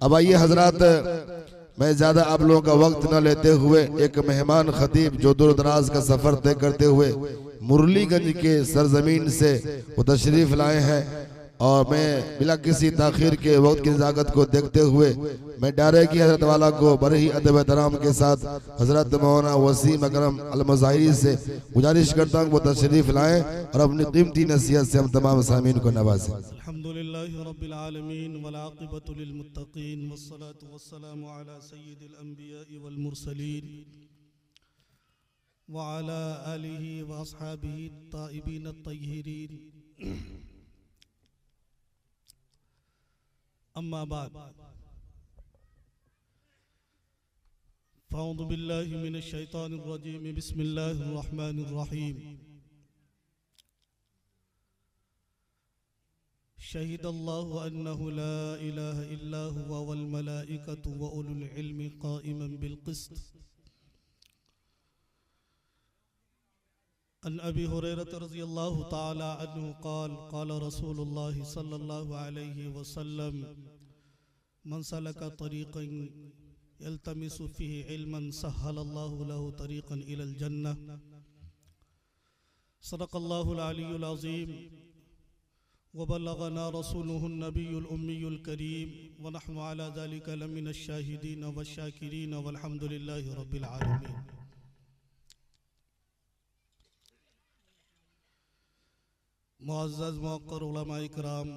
अब आइए हजरात, मैं ज्यादा आप लोगों का वक्त न लेते हुए एक मेहमान खतीब जो दूर दराज का सफर तय करते हुए मुरलीगंज के सरजमीन से वो तशरीफ लाए हैं, और मैं बिला किसी ताखीर के वक्त की नज़ाकत को देखते हुए मैं डायरे की हजरत वाला को बड़े ही अदब एहतराम के साथ हजरत मौलाना वसीम अकरम अल-मज़ाहिरी से गुजारिश करता हूँ वो तशरीफ लाएं और अपनी कीमती नसीहत से हम तमाम सामीन को नवाजें। अल्हम्दुलिल्लाहि रब्बिल आलमीन वल आक़िबतु लिल मुत्तक़ीन वस्सलातु वस्सलामु अला सय्यिदिल अंबियाइ वल मुरसलीन व अला आलिहि व अस्हाबिहि अत्ताइबीन अत्तय्यिरीन। अम्मा बाद, फ़अऊज़ु बिल्लाहि मिनश शैतानिर रजीम, बिस्मिल्लाहिर रहमानिर रहीम। शहीदल्लाहु अन्नहु ला इलाहा इल्ला हुवा वल मलाइकतु व उलुल इल्मि क़ाइमन बिल क़िस्त। अन अबी हुरैरह रज़ियल्लाहु तआला अन्हु क़ाल क़ाल रसूलुल्लाहि सल्लल्लाहु अलैहि वसल्लम मन सलका तरीक़न यल्तमिसु फ़ीहि इल्मन सहहलल्लाहु लहु तरीक़न इलल जन्नह। सदक़ल्लाहुल अलियुल अज़ीम व बल्लगना रसूलुहुन नबियुल उम्मियुल करीम व नहनु अला ज़ालिका लमिनश शाहिदीन वश्शाकिरीन वल्हम्दुलिल्लाहि रब्बिल आलमीन। मुअज़्ज़ज़ मुअक्कर उलमा इकराम,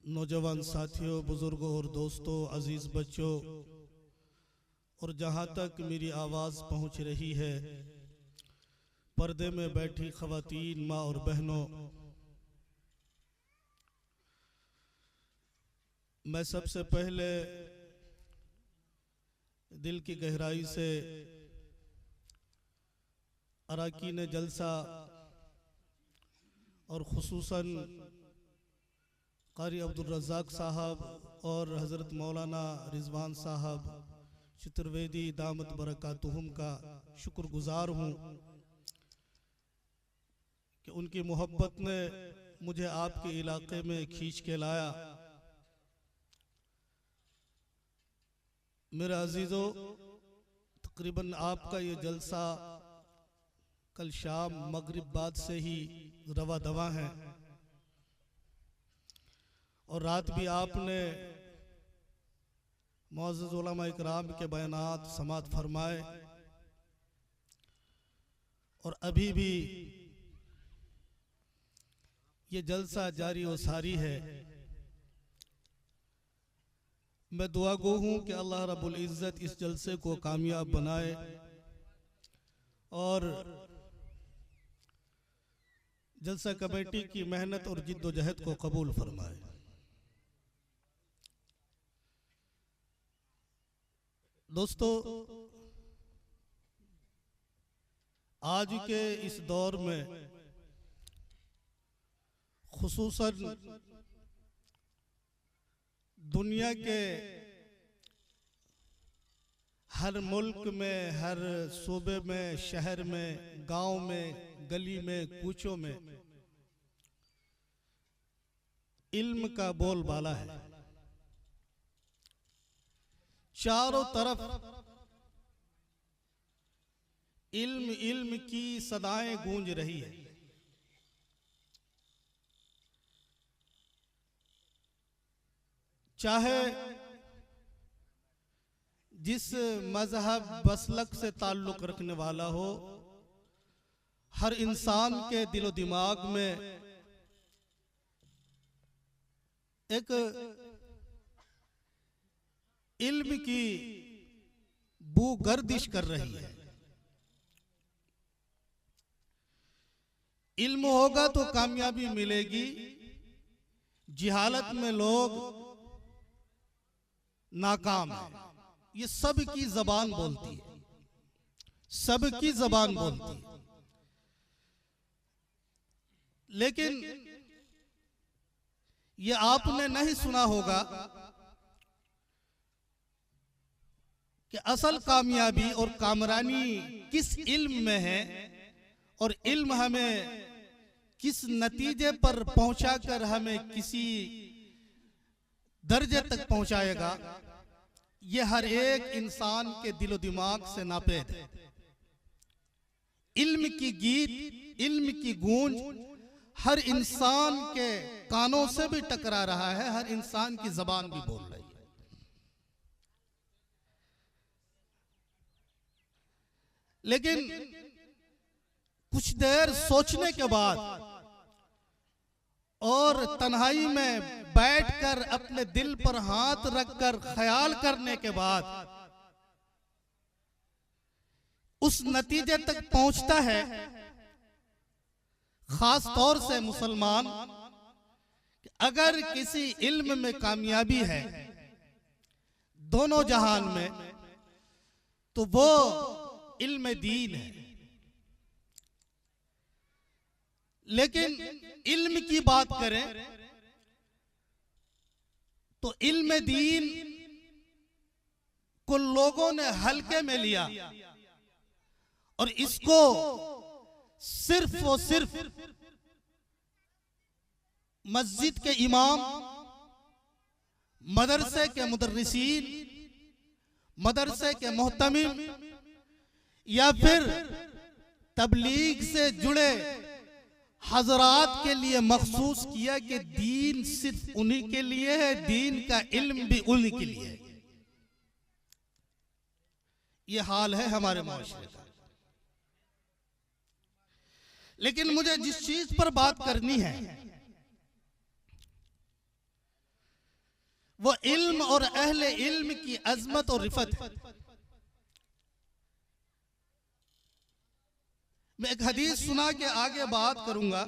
नौजवान साथियों, बुजुर्गों और दोस्तों, अजीज बच्चों, और जहाँ तक मेरी आवाज़ पहुँच रही है, पर्दे में बैठी ख़वातीन, माँ और बहनों, मैं सबसे पहले दिल की गहराई से अराकीन जलसा और खुसूसन कारी अब्दुल रज़ाक साहब और हज़रत मौलाना रिजवान साहब चतुर्वेदी दामत बरकातुहुम का शुक्रगुजार हूँ कि उनकी मोहब्बत ने मुझे आपके इलाके में खींच के लाया। मेरे अजीज़ों, तकरीबन आपका ये जलसा कल शाम मगरिब बाद से ही रवा दवा है, और रात भी आपने मुअज़्ज़ज़ उलमा इकराम के बयानात समात फरमाए, और अभी भी ये जलसा जारी व सारी है। मैं दुआ गो हूँ कि अल्लाह रब्बुल इज़्ज़त इस जलसे को कामयाब बनाए और जलसा कमेटी की मेहनत और जिद्दोजहद को कबूल फरमाए। दोस्तों, आज के इस दौर में खुसूसन दुनिया के हर मुल्क में, हर सूबे में, शहर में, गांव में, गली में, कूचों में इल्म का बोलबाला है। चारों तरफ इल्म इल्म की सदाएं गूंज रही है। चाहे जिस मजहब मसलक से ताल्लुक रखने वाला हो, हर इंसान के दिलो दिमाग में एक इल्म की बू गर्दिश कर रही है। इल्म होगा तो कामयाबी मिलेगी। जिहालत में लोग नाकाम है। ये सब की जबान बोलती है, सब की जबान बोलती है। लेकिन ये आपने नहीं सुना होगा कि असल कामयाबी और कामरानी किस इल्म में है, और इल्म हमें किस नतीजे पर पहुंचाकर हमें किसी दर्जे तक पहुंचाएगा, ये हर एक इंसान के दिलो दिमाग से नापेद है। इल्म की गीत, इल्म की गूंज हर इंसान के कानों से भी टकरा रहा है, हर इंसान की जबान भी बोल रही है। लेकिन कुछ देर सोचने के बाद और तन्हाई में बैठकर अपने दिल पर हाथ रखकर ख्याल करने के बाद उस नतीजे तक पहुंचता है, खास तौर से मुसलमान, कि अगर किसी इल्म में कामयाबी है दोनों जहान में, तो वो इल्म दीन है। लेकिन इल्म की बात करें तो इल्म दीन को लोगों ने हल्के में लिया और इसको सिर्फ और सिर्फ मस्जिद के इमाम, मदरसे के मुदर्रिसीन, मदरसे के मोहतमिम या फिर तबलीग से जुड़े हजरात के लिए मखसूस किया कि दीन सिर्फ उन्हीं के लिए है, दीन का इल्म भी उन्हीं के लिए है। ये हाल है हमारे माशरे का। लेकिन मुझे जिस चीज पर बात करनी है वो इल्म और अहले इल्म की अजमत और रिफत है। मैं एक हदीस सुना के आगे बात करूंगा।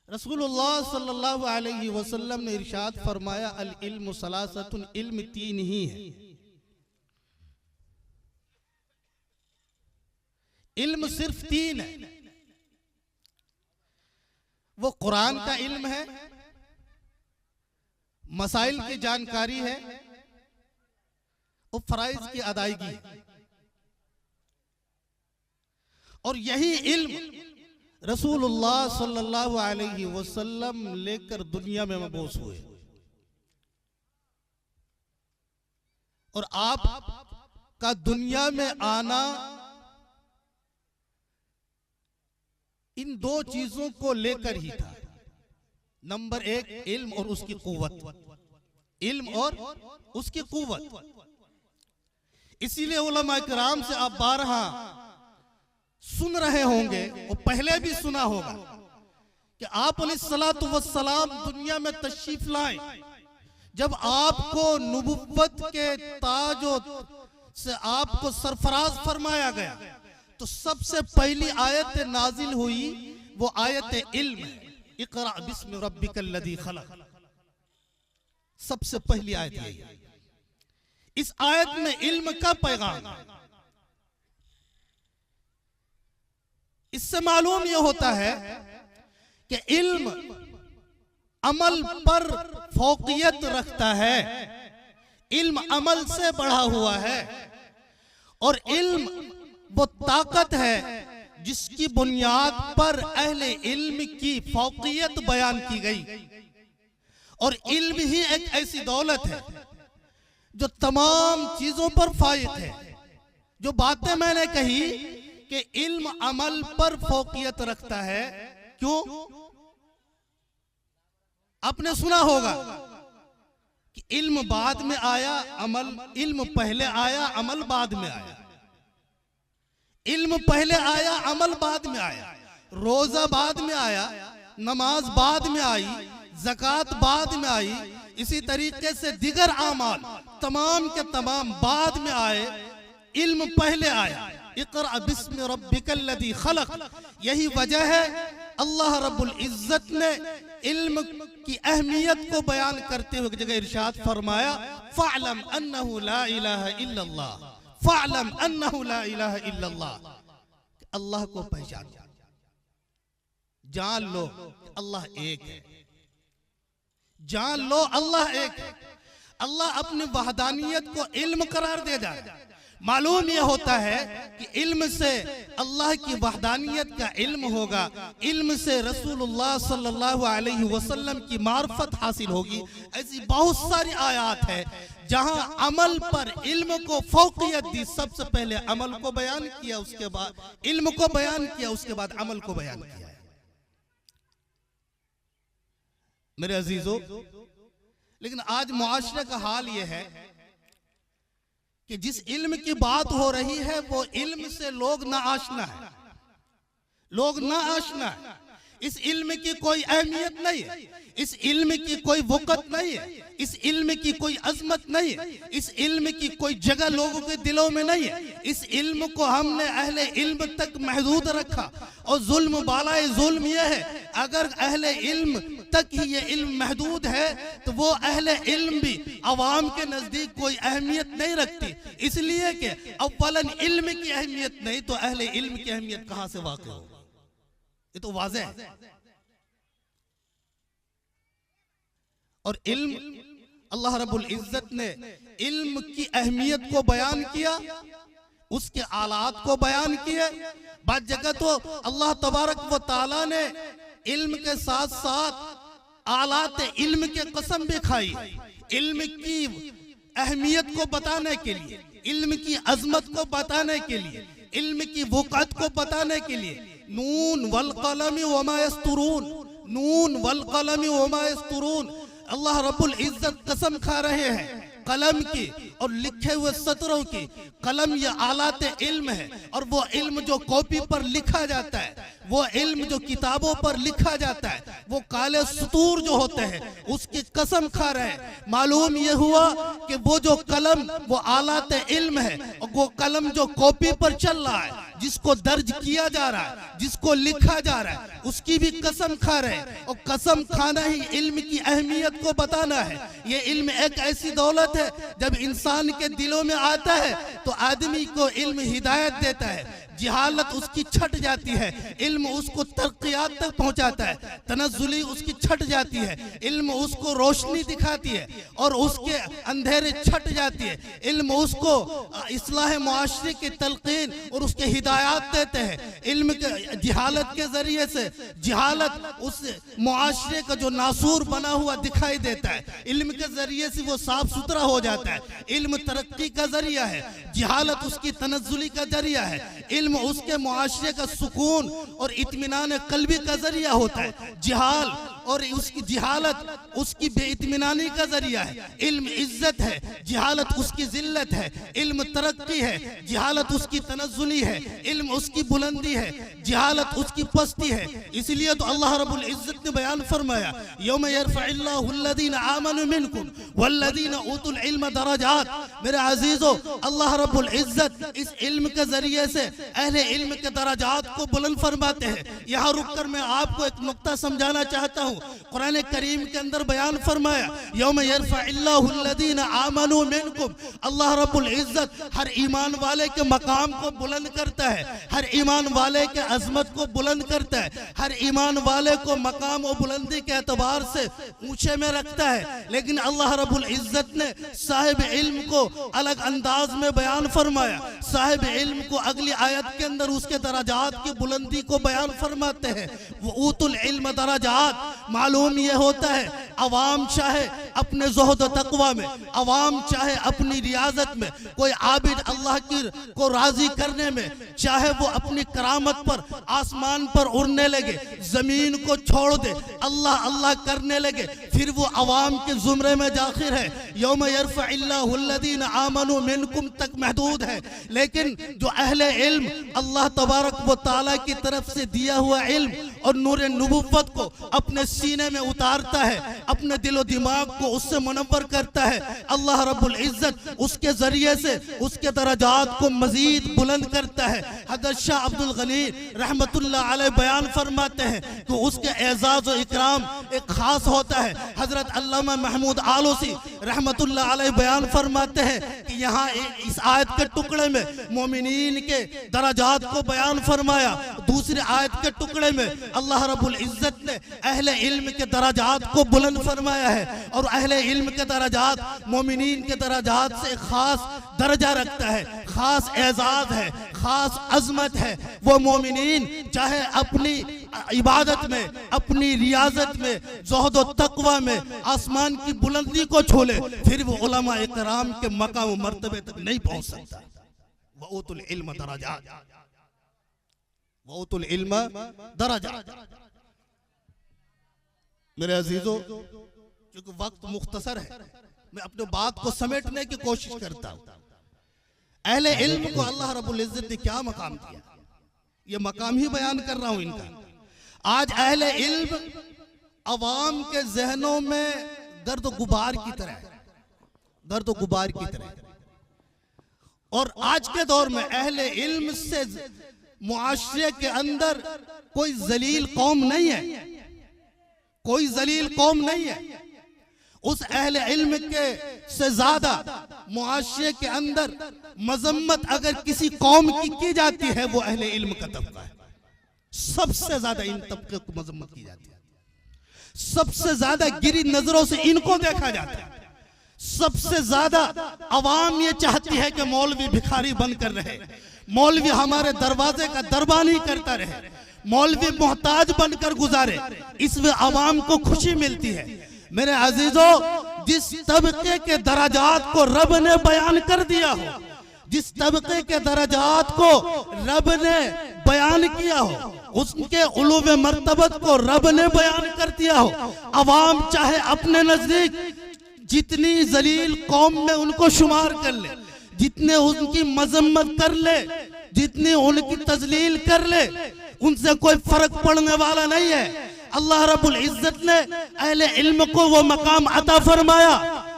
रसूलुल्लाह सल्लल्लाहु अलैहि वसल्लम ने इरशाद फरमाया, अल इल्मु सलासतुन, इल्म तीन ही है। इल्म सिर्फ तीन है। वो कुरान का इल्म है, मसाइल की जानकारी है और फराइज की अदायगी है। और यही इल्म रसूलुल्लाह सल्लल्लाहु अलैहि वसल्लम लेकर दुनिया में मबूस हुए। और आप का दुनिया में आना इन दो चीजों को लेकर ही था। नंबर एक, इल्म और उसकी कुव्वत, इल्म और उसकी कुव्वत। इसीलिए उलमा किराम से आप बारहा सुन रहे होंगे और पहले भी सुना होगा कि आप अलैहिस्सलातु वस्सलाम दुनिया में तशरीफ लाए, जब आपको नबुव्वत के ताजो से आपको सरफराज फरमाया गया, तो सबसे पहली आयत नाजिल हुई वो आयत इल्म, इक़रा बिस्मि रब्बिकल लज़ी खलक़। सबसे पहली आयत है। इस आयत में इल्म का पैगाम। इससे मालूम यह होता है कि इल्म अमल पर फौकियत रखता है, इल्म अमल से बढ़ा हुआ है। और इल्म वो ताकत है जिसकी बुनियाद पर अहले इल्म की फौकियत बयान की गई। और इल्म ही एक ऐसी दौलत है जो तमाम चीजों पर फायद है। जो बातें मैंने कही कि इल्म अमल पर फौकियत रखता है, क्यों? आपने सुना होगा कि इल्म बाद में आया, अमल, इल्म पहले आया, अमल बाद में आया। इल्म पहले आया, अमल बाद में आया। रोजा बाद में आया, नमाज बाद में आई, ज़कात बाद में आई। इसी तरीके से दिगर आमाल तमाम के तमाम बाद में आए, इल्म पहले आया। इक़रा बिस्मि रब्बिकल लज़ी खलक़। यही वजह है अल्लाह रब्बुल इज्जत ने इल्म की अहमियत को बयान करते हुए जगह इरशाद फरमाया, फ़अलम अन्नहु ला इलाहा इल्लल्लाह, फ़अलम अन्नहु ला इलाहा इल्लल्लाह। अल्लाह को पहचानो, जान लो अल्लाह एक है, जान लो अल्लाह एक है। अल्लाह अपनी वहदानियत को इल्म करार दे जाए, मालूम यह होता है कि इल्म से अल्लाह की वहदानियत का इल्म होगा, इल्म से रसूलुल्लाह सल्लल्लाहु अलैहि वसल्लम की मार्फत हासिल होगी। ऐसी बहुत सारी आयात है जहां अमल पर इल्म को फौकियत दी। सबसे पहले अमल को बयान किया, उसके बाद इल्म को बयान किया, उसके बाद अमल को बयान किया। मेरे अजीजों, लेकिन आज मुआशरे का हाल यह है कि जिस इल्म की बात हो रही है वो इल्म से लोग ना आशना है, लोग ना आशना है। इस इल्म की कोई अहमियत नहीं है, इस इल्म की कोई वक़्त नहीं है, इस इल्म की कोई अजमत नहीं है, इस इल्म की कोई जगह लोगों के दिलों में नहीं है। इस इल्म को हमने अहले इल्म तक महदूद रखा और जुल्म बालाए जुल्म यह है, अगर अहले इल्म तक ही ये इल्म महदूद है तो वो अहले इल्म भी अवाम के नजदीक कोई अहमियत नहीं रखती, इसलिए कि अव्वलन इल्म की अहमियत नहीं तो अहले इल्म की अहमियत कहां से वाक़ई हो। ये तो वाज़ेह है। और इल्म, अल्लाह रब्बुल इज्जत ने इल्म की अहमियत को बयान किया, उसके आलात को बयान किए। बाद जगह तो अल्लाह तबारक व तआला ने इल्म के साथ साथ आलात इल्म के कसम भी खाई, इल्म की अहमियत को बताने के लिए, इल्म की अजमत को बताने के लिए, इल्म की वक़्त को बताने के लिए। नून वल कलमी वमा यस्तुरून, नून वल कलमी वमा यस्तुरून। अल्लाह रब्बुल इज्जत कसम खा रहे हैं कलम की और लिखे हुए सतरों की। कलम ये आलात इल्म है, और वो इल्म जो कॉपी पर लिखा जाता है, वो इल्म जो किताबों पर लिखा जाता है, वो काले सतूर जो होते हैं उसकी कसम खा रहे हैं। मालूम ये हुआ कि वो जो कलम वो आलात इल्म है, और वो कलम जो कॉपी पर चल रहा है, जिसको दर्ज किया जा रहा है, जिसको लिखा जा रहा है, उसकी भी कसम खा रहे हैं। और कसम खाना ही इल्म की अहमियत को बताना है। ये इल्म एक ऐसी दौलत है, जब इंसान के दिलों में आता है तो आदमी को इल्म हिदायत देता है, जिहालत उसकी छट जाती है, इल्म उसको तरक्कियात तक पहुंचाता है, तनज़्ज़ुली उसकी छट जाती है, इल्म उसको रोशनी दिखाती है और उसके अंधेरे छट जाती है। इल्म उसको इस्लाह मुआशरे की तलकीन और उसके हिदायत देते हैं। इल्म के जिहालत के जरिए से जिहालत उस मुआशरे का जो नासूर बना हुआ दिखाई देता है, इल्म के जरिए से वो साफ सुथरा हो जाता है। इल्म तरक्की का जरिया है, जिहालत उसकी तनज़्ज़ुली का जरिया है। इल्म उसके मुआशरे का सुकून और इत्मीनान कल्बी का जरिया होता है। जिहाल और उसकी जिहालत उसकी बेइत्मीनानी का जरिया है। इल्म इज्जत है, जिहालत उसकी जिल्लत है। इल्म तरक्की है, जिहालत उसकी तनज़्ज़ुली है। इल्म उसकी बुलंदी है, जिहालत उसकी पस्ती है। इसलिए तो अल्लाह रब्बुल इज्जत ने बयान फरमाया, यौम यरफ़इल्लाहु अल्लज़ीना आमनू मिनकुम वल्लज़ीना ऊतुल इल्म दरजात। मेरे अजीजों, अल्लाह रब्बुल इज्जत इस इल्म के जरिए से अहले इल्म के दरजात को बुलंद फरमाते हैं। यहाँ रुककर मैं आपको एक नुक्ता समझाना चाहता हूँ। कुरान करीम के अंदर बयान फरमाया, यौम यरफ़इल्लाहु अल्लज़ीना आमनू मिनकुम। अल्लाह रब्बुल इज्जत हर ईमान वाले के मकाम को बुलंद करता है, हर ईमान वाले के अजमत को बुलंद करता है, हर ईमान वाले को मकाम और बुलंदी के एतबार से ऊंचे में रखता है। लेकिन अल्लाह रब्बुल इज्जत ने साहिब इल्म को अलग अंदाज में बयान फरमाया। साहिब इल्म को अगली आयत के अंदर उसके दराजात की बुलंदी को बयान फरमाते हैं, वो ऊतुल इल्म दराजात। मालूम ये होता है, अवाम चाहे अपने ज़ुहद तक़वा में, अवाम चाहे अपनी रियाजत में, कोई आबिद अल्लाह की को राजी करने में, चाहे वो अपनी करामत पर आसमान पर उड़ने लगे, जमीन को छोड़ दे, अल्लाह अल्लाह करने लगे, फिर वो अवाम के जुमरे में दाखिल है। यौम यरफ़इल्लाहु अल्लज़ीना आमनू मिनकुम तक महदूद है। लेकिन जो अहले इल्म अल्लाह तबारक व तआला की तरफ से दिया हुआ इल्म और नूर नबुव्वत को अपने सीने में उतारता है, अपने दिलो दिमाग को उससे मुनव्वर करता है, अल्लाह रब्बुल इज्जत उसके जरिए से उसके दरजात को मजीद बुलंद करता है। हज़रत शाह अब्दुल गनी रहमतुल्लाह अलैह बयान फरमाते हैं कि उसके एजाज और इकराम एक खास होता है। हजरत अल्लामा महमूद आलूसी रहमतुल्लाह अलैह बयान फरमाते हैं कि यहाँ इस आयत के टुकड़े में मोमिनीन के दराजात को बयान फरमाया, दूसरी आयत के टुकड़े में अल्लाह रब्बुल इज्जत ने अहले इल्म के दराजात को बुलंद फरमाया है। और अहले इल्म के दराजात मोमिनीन के दराजात से खास दर्जा रखता है, खास एजाज है, खास अजमत है। वो मोमिनीन चाहे अपनी इबादत में, अपनी रियाजत में, ज़ुहद व तक़वा में आसमान की बुलंदी को छोले, फिर वो उलमा इकराम के मकाम मर्तबे तक नहीं पहुंच सकता। वऊतुल इल्म दराजात, वऊतुल इल्म दराजात। मेरे अजीजों, क्योंकि वक्त मुख्तसर है, मैं अपने बात को समेटने की कोशिश करता हूं। अहले इल्म को अल्लाह रब्बुल इज्जत ने क्या मकाम दिया, ये मकाम ही बयान कर रहा हूं इनका। आज अहले इल्म अवाम के जहनों में गर्द गुबार की तरह, गर्द गुबार की तरह। और आज के दौर में अहले इल्म से मुआशरे के अंदर कोई जलील कौम नहीं है, कोई जलील कौम नहीं है। उस अहले इल्म के से ज्यादा मुआशरे के अंदर मजम्मत अगर किसी कौम की जाती है, वो अहले इल्म का तबका है। सबसे ज्यादा इन तबके को मजम्मत की जाती है, सबसे ज्यादा गिरी नजरों से इनको देखा जाता है। सबसे ज्यादा अवाम ये चाहती है कि मौलवी भिखारी बनकर रहे, मौलवी हमारे दरवाजे का दरबानी करता रहे, मौलवी मोहताज बनकर गुजारे, इसमें अवाम को खुशी मिलती है। मेरे अजीजों, जिस तबके के दराजात को रब ने बयान कर दिया हो, जिस तबके के दराजात को रब ने बयान किया हो, उसके उलूव मर्तबत को रब ने बयान कर दिया हो, अवाम चाहे अपने नजदीक जितनी जलील कौम में उनको शुमार कर ले, जितने उनकी मजम्मत कर ले, जितनी उनकी तजलील कर ले, उनसे कोई फर्क पड़ने वाला नहीं है। अल्लाह रब्बुल इज्जत ने अहले इल्म को वो मकाम अता फरमाया।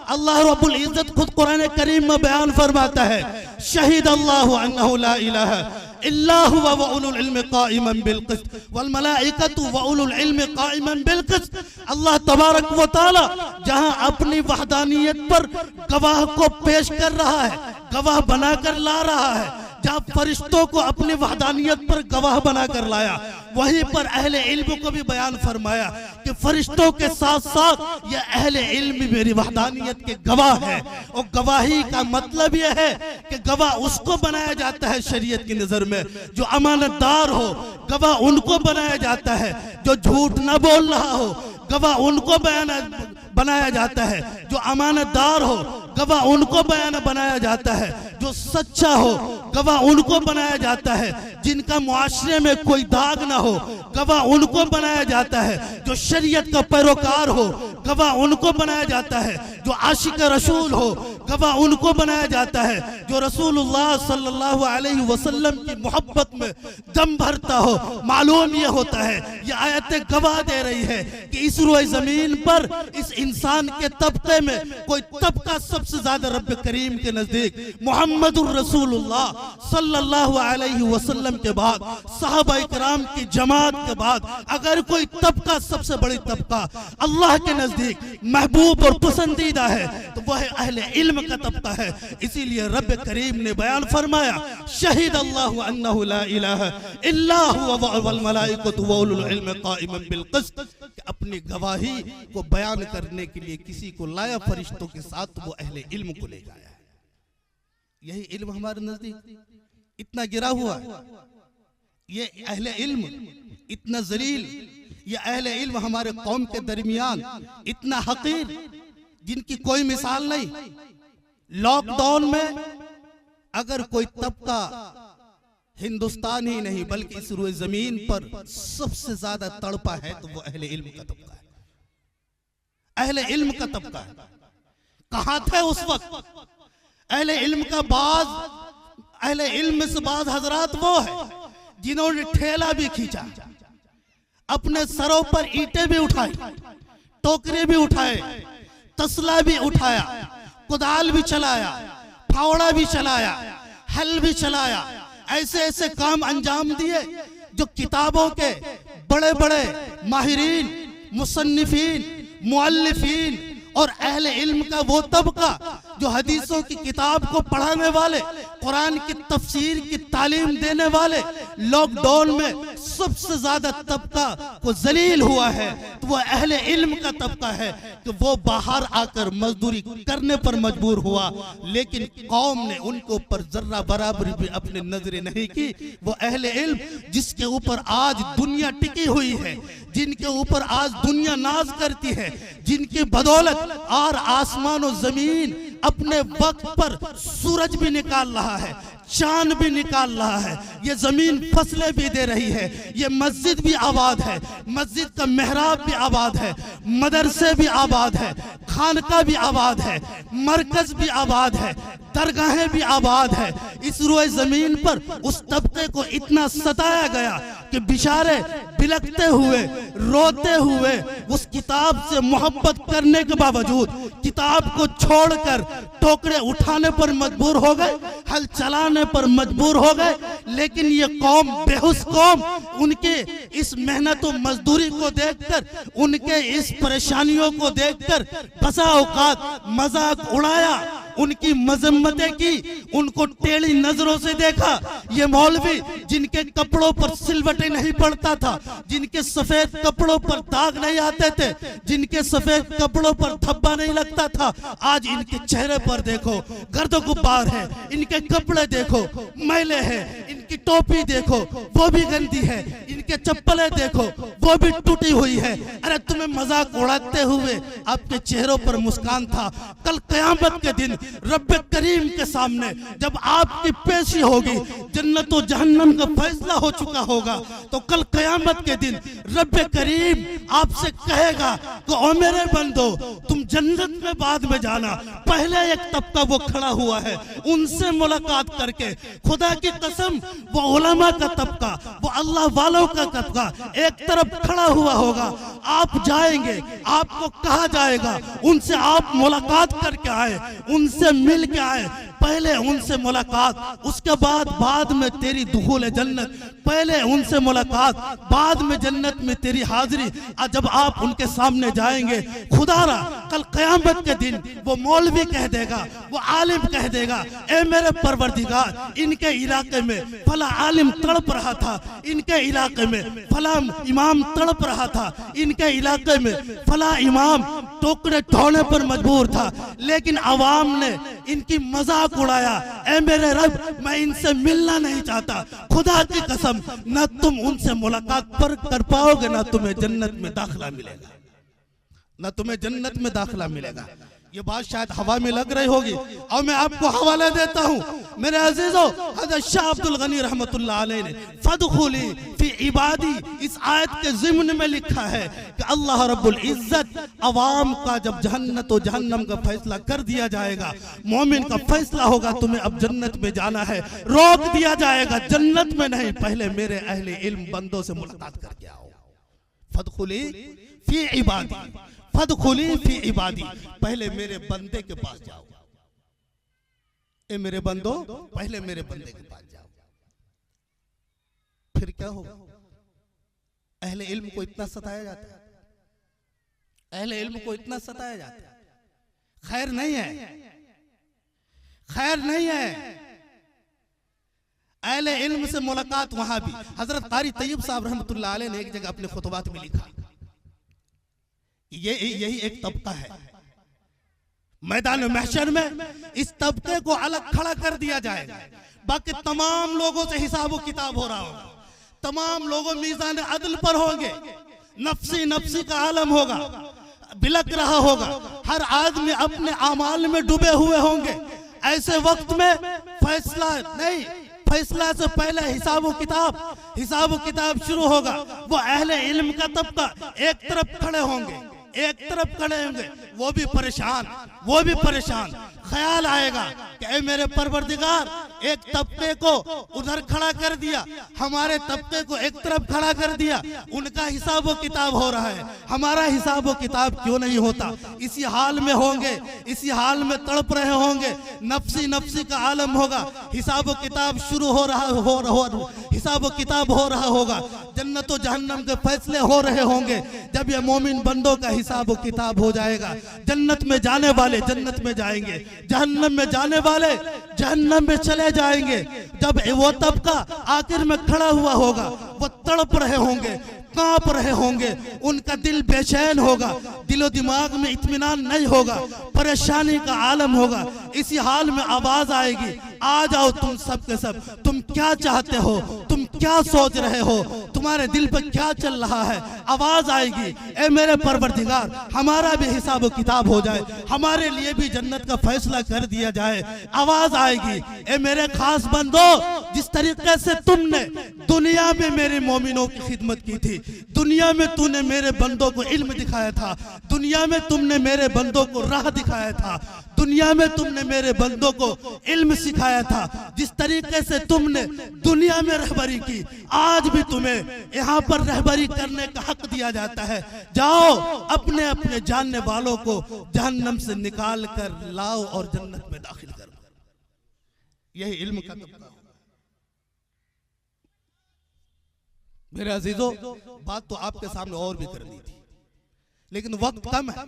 अल्लाह रब्बुल इज्जत खुद कुरान करीम में बयान फरमाता है, शहीद अल्लाहु अन्नहु ला इलाहा इल्ला हुवा व उलुल इल्म काइमन बिल क़िस्त वल मलाइकतु व उलुल इल्म काइमन बिल क़िस्त। अल्लाह तबारक व तआला जहां अपनी वहदानियत पर गवाह को पेश कर रहा है, गवाह बनाकर ला रहा है, जहां फरिश्तों को अपनी वहदानियत पर गवाह बनाकर लाया, वहीं पर अहले इल्म को भी बयान फरमाया कि फरिश्तों के साथ साथ ये अहले इल्म भी मेरी वहदानियत के गवाह है। और गवाही का मतलब यह है कि गवाह उसको बनाया जाता है शरीयत की नजर में जो अमानतदार हो, गवाह उनको बनाया जाता है जो झूठ न बोल रहा हो, गवाह उनको बनाया जाता है जो अमानतदार हो, गवाह उनको बनाया जाता है जो सच्चा हो, गवाह उनको बनाया जाता है जिनका मुआशरे में कोई दाग ना हो, गवाह उनको बनाया जाता है जो शरीयत का पैरोकार हो, गवाह उनको बनाया जाता है जो आशिक रसूल हो, गवाह उनको बनाया जाता है जो रसूलुल्लाह सल्लल्लाहु अलैहि वसल्लम की मोहब्बत में दम भरता हो। मालूम ये होता है, ये आयतें गवाह दे रही है कि इस रोए जमीन पर इस इंसान के तबके में कोई तबका सबसे ज्यादा रब करीम के नजदीक मोहम्मदुर रसूलुल्लाह सल्लल्लाहु अलैहि वसल्लम के बाद, सहाबा इकराम की जमात के बाद अगर कोई तबका सबसे बड़ी तबका अल्लाह के नजदीक महबूब और पसंदीदा है तो वह अहले इल्म का तबका है। इसीलिए रब करीम ने बयान फरमाया, शहीद अल्लाहु अन्नहु ला इलाहा इल्ला हुवा वल मलाइकतु व उलुल इल्म काइमन बिल क़िस्त। अपनी गवाही को बयान करने के लिए किसी को लाया फरिश्तों के साथ, तो वो अहले इल्म को ले गया है। यही इल्म हमारे नजदीक इतना गिरा हुआ है, ये अहले इल्म इतना जलील, ये अहले इल्म हमारे कौम के दरमियान इतना हकीर जिनकी कोई मिसाल नहीं। लॉकडाउन में अगर कोई तबका हिंदुस्तान ही नहीं बल्कि इस रोए जमीन पर सबसे ज्यादा तड़पा है तो वो अहले इल्म का तबका है, अहले इल्म का तबका है। कहां थे उस वक्त अहले इल्म का? अहले इल्म से बाज हजरात वो है जिन्होंने ठेला भी खींचा, अपने सरों पर ईंटें भी उठाई, टोकरे भी उठाए, तसला भी उठाया, कुदाल भी चलाया, फावड़ा भी चलाया, हल भी चलाया, ऐसे ऐसे काम अंजाम दिए जो किताबों के बड़े बड़े माहिरीन, मुसन्निफीन, मुअल्लिफीन और अहले इल्म का वो तबका जो हदीसों की किताब को पढ़ाने वाले, कुरान की तफसीर की तालीम देने वाले, लॉकडाउन में सबसे ज्यादा तबका को जलील हुआ है तो वो अहले इल्म का तबका है कि वो बाहर आकर मजदूरी करने पर मजबूर हुआ, लेकिन कौम ने उनके ऊपर जर्रा बराबरी भी अपनी नजरें नहीं की। वो अहले इल्म जिसके ऊपर आज दुनिया टिकी हुई है, जिनके ऊपर आज दुनिया नाज करती है, जिनकी बदौलत और आसमान और जमीन अपने वक्त पर सूरज भी निकाल रहा है, चांद भी निकाल रहा है, ये जमीन फसलें भी दे रही है, ये मस्जिद भी आबाद है, मस्जिद का मेहराब भी आबाद है, मदरसे भी आबाद है, खानका भी आबाद है, मरकज भी आबाद है, दरगाहें भी आबाद है। इस रोए जमीन पर उस तबके को इतना सताया गया कि बेचारे बिलखते हुए, रोते हुए, उस किताब से मोहब्बत करने के बावजूद किताब को छोड़कर टोकरे उठाने पर मजबूर हो गए, हल चलाने पर मजबूर हो गए। लेकिन ये कौम, बेहुस कौम, उनके इस मेहनत और मजदूरी को देखकर, उनके इस परेशानियों को देखकर बसा औकात मजाक उड़ाया, उनकी मजम्मतें की, उनको टेढ़ी नजरों से देखा। ये मौलवी जिनके कपड़ों पर सिलवटें नहीं पड़ता था, जिनके सफेद कपड़ों पर दाग नहीं आते थे, जिनके सफेद कपड़ों पर धब्बा नहीं लगता था, आज इनके चेहरे पर देखो गर्द गुब्बार है, इनके कपड़े देखो मैले हैं, इनकी टोपी देखो वो भी गंदी है, इनके चप्पलें देखो वो भी टूटी हुई है। अरे तुम्हें मजाक उड़ाते हुए आपके चेहरों पर मुस्कान था, कल क़यामत के दिन रब्बे करीम के सामने जब आपकी पेशी होगी, जन्नत और जहन्नम का फैसला हो चुका होगा, तो कल क़यामत के दिन रब्बे करीम आपसे कहेगा कि ओ मेरे बंदो, तुम जन्नत में बाद में जाना। पहले एक तबका वो खड़ा हुआ है, उनसे मुलाकात करके, खुदा की कसम वो उलमा का तबका, वो अल्लाह वालों का तबका एक तरफ खड़ा हुआ होगा। आप जाएंगे, आपको कहा जाएगा उनसे आप मुलाकात करके आए, उनसे मिल के आए, पहले उनसे मुलाकात, उसके बाद में तेरी दुखूल जन्नत, पहले उनसे मुलाकात, बाद में जन्नत में तेरी हाजिरी। जब आप उनके सामने जाएंगे, खुदारा कल क़यामत के दिन वो मौलवी कह देगा, वो आलिम कह देगा, ए मेरे परवरदिगार, इनके इलाके में फला आलिम तड़प रहा था, इनके इलाके में फला इमाम तड़प रहा था, इनके इलाके में फला इमाम टोकरे ढोने पर मजबूर था, लेकिन आवाम ने इनकी मजाक उड़ाया। ए मेरे रब, मैं इनसे मिलना नहीं चाहता, खुदा की कसम न तुम उनसे मुलाकात पर कर पाओगे, ना तुम्हें जन्नत में दाखिला मिलेगा, ना तुम्हें जन्नत में दाखिला मिलेगा। ये बात शायद हवा में लग रही होगी, और मैं आपको हवाला देता हूँ मेरे अजीजों, हज़रत शाह अब्दुल गनी रहमतुल्लाह अलैह ने फदखुली फी इबादी इस आयत के ज़िम्न में लिखा है कि अल्लाह रब्बुल इज्जत अवाम का जब जन्नत और जहन्नम का फैसला कर दिया जाएगा, मोमिन का फैसला होगा तुम्हें अब जन्नत में जाना है, रोक दिया जाएगा जन्नत में नहीं, पहले मेरे अहले इल्म बंदों से मुलाकात करके आओ। फदखुली फी इबादी, फदखुली फी इबादी, पहले मेरे बंदे के पास जाओ। ए मेरे बंदो, पहले मेरे बंदे के पास जाओ, फिर क्या होगा? अहले इल्म को इतना सताया जाता है, अहले इल्म को इतना सताया जाता है, खैर नहीं है, खैर नहीं है। अहले इल्म से मुलाकात वहां भी, हजरत कारी तैयब साहब रहमतुल्लाह अलैह ने एक जगह अपने खुतबात में लिखा, यही एक तबका है, मैदान महशर में इस तबके को अलग खड़ा कर दिया जाएगा, बाकी तमाम लोगों से हिसाब किताब हो रहा होगा, तमाम लोगों मीज़ान अदल पर होंगे, नफ्सी नफ्सी का आलम होगा, बिलक रहा होगा, हर आदमी अपने आमाल में डूबे हुए होंगे। ऐसे वक्त में फैसला नहीं, फैसला से पहले हिसाब किताब शुरू होगा। वो अहले इल्म का तबका एक तरफ खड़े होंगे, एक तरफ खड़े होंगे, वो भी परेशान, ख्याल आएगा कि ऐ मेरे परवरदिगार, एक तबके को उधर खड़ा कर दिया, हमारे तबके को एक तरफ खड़ा कर दिया, उनका हिसाब व किताब हो रहा है, हमारा हिसाब व किताब क्यों नहीं होता? इसी हाल में होंगे, इसी हाल में तड़प रहे होंगे, नफ्सी नफ्सी का आलम होगा, हिसाब व किताब शुरू हो रहा हिसाब व किताब हो रहा होगा। जन्नत और जहन्नम के फैसले हो रहे होंगे। जब ये मोमिन बंदों का हिसाब व किताब हो जाएगा, जन्नत में जाने वाले जन्नत में जाएंगे, जहन्नम में जाने वाले जहन्नम में चले जाएंगे। जब वो तबका आखिर में खड़ा हुआ होगा, वो तड़प रहे होंगे, कांप रहे होंगे, उनका दिल बेचैन होगा, दिलो दिमाग में इत्मीनान नहीं होगा, परेशानी का आलम होगा। इसी हाल में आवाज आएगी, आ जाओ तुम सब के सब, तुम क्या चाहते हो, तुम क्या सोच रहे हो, तुम्हारे दिल पर क्या चल रहा है। आवाज आएगी, ए मेरे परवरदिगार, हमारा भी हिसाब किताब हो जाए, हमारे लिए भी जन्नत का फैसला कर दिया जाए। आवाज आएगी, ए मेरे खास बंदो, जिस तरीके से तुमने दुनिया में मेरे मोमिनों की खिदमत की थी, दुनिया में तूने मेरे बंदों को इल्म दिखाया था, दुनिया में तुमने मेरे बंदों को राह दिखाया था, दुनिया में तुमने मेरे बंदों को इल्म सिखाया था, जिस तरीके से तुमने दुनिया में रहबरी की, आज भी तुम्हें यहाँ पर रहबरी करने का हक दिया जाता है। जाओ अपने अपने जानने वालों को जहन्नम से निकाल कर लाओ और जन्नत में दाखिल करो। यही इल्म का तबका। मेरे अजीजों, बात तो आपके सामने और भी करनी थी, लेकिन वक्त कम है,